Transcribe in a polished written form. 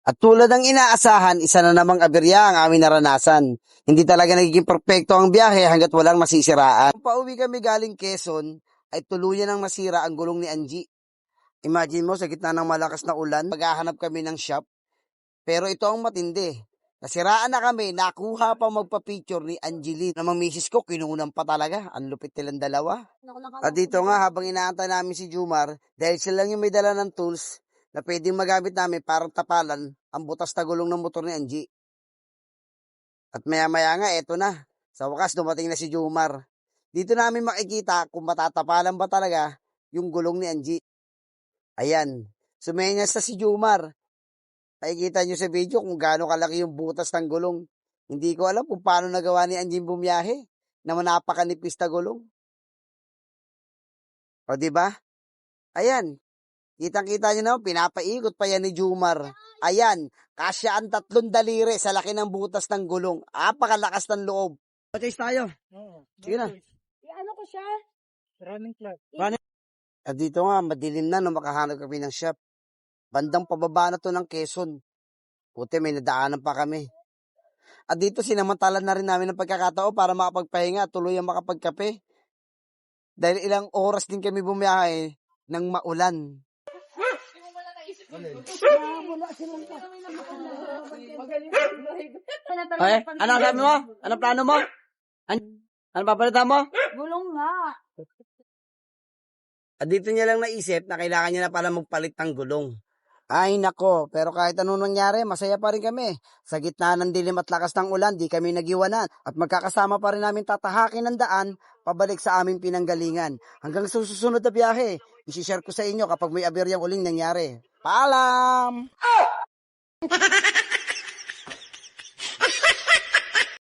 At tulad ng inaasahan, isa na namang aberya ang aming naranasan. Hindi talaga nagiging perpekto ang biyahe hanggat walang masisiraan. Kung pauwi kami galing Quezon, ay tuluyan ng masira ang gulong ni Angie. Imagine mo, sa gitna ng malakas na ulan, maghahanap kami ng shop. Pero ito ang matindi. Nasiraan na kami, nakuha pa magpa-picture ni Angeline. Namang misis ko, kinunan pa talaga. Ang lupit nilang dalawa. At dito nga, habang inaantay namin si Jumar, dahil sila lang yung may dala ng tools na pwedeng magamit namin para tapalan ang butas na gulong ng motor ni Angie. At maya-maya nga, eto na. Sa wakas, dumating na si Jumar. Dito namin makikita kung matatapalan ba talaga yung gulong ni Angie. Ayan, sumenyas na si Jumar. Nakikita nyo sa video kung gaano kalaki yung butas ng gulong. Hindi ko alam kung paano nagawa ni Angie bumiyahe na napakanipis na gulong. O diba? Ayan, kitang-kita nyo na, pinapaikot pa yan ni Jumar. Ayan, kasya ang 3 daliri sa laki ng butas ng gulong. Apakalakas ng loob. Chase tayo. Oo. Sige na. Ano ko siya? Running club. At dito nga, madilim na nung makahanap kami ng shop. Bandang pababa na to ng Quezon. Puti, may nadaanan pa kami. At dito, sinamantalan na rin namin ang pagkakatao para makapagpahinga at tuloy ang makapagkape. Dahil ilang oras din kami bumiyahe ng maulan. Ay, ano ang sabi mo? Anong plano mo? Ano papalitan mo? Gulong nga. At dito niya lang naisip na kailangan niya na pala magpalit ng gulong. Ay nako, pero kahit anong nangyari, masaya pa rin kami. Sa gitna ng dilim at lakas ng ulan, di kami nagiwanan. At magkakasama pa rin namin tatahakin ng daan pabalik sa aming pinanggalingan. Hanggang sa susunod na biyahe, isi-share ko sa inyo kapag may aberyang uling nangyari. Paalam!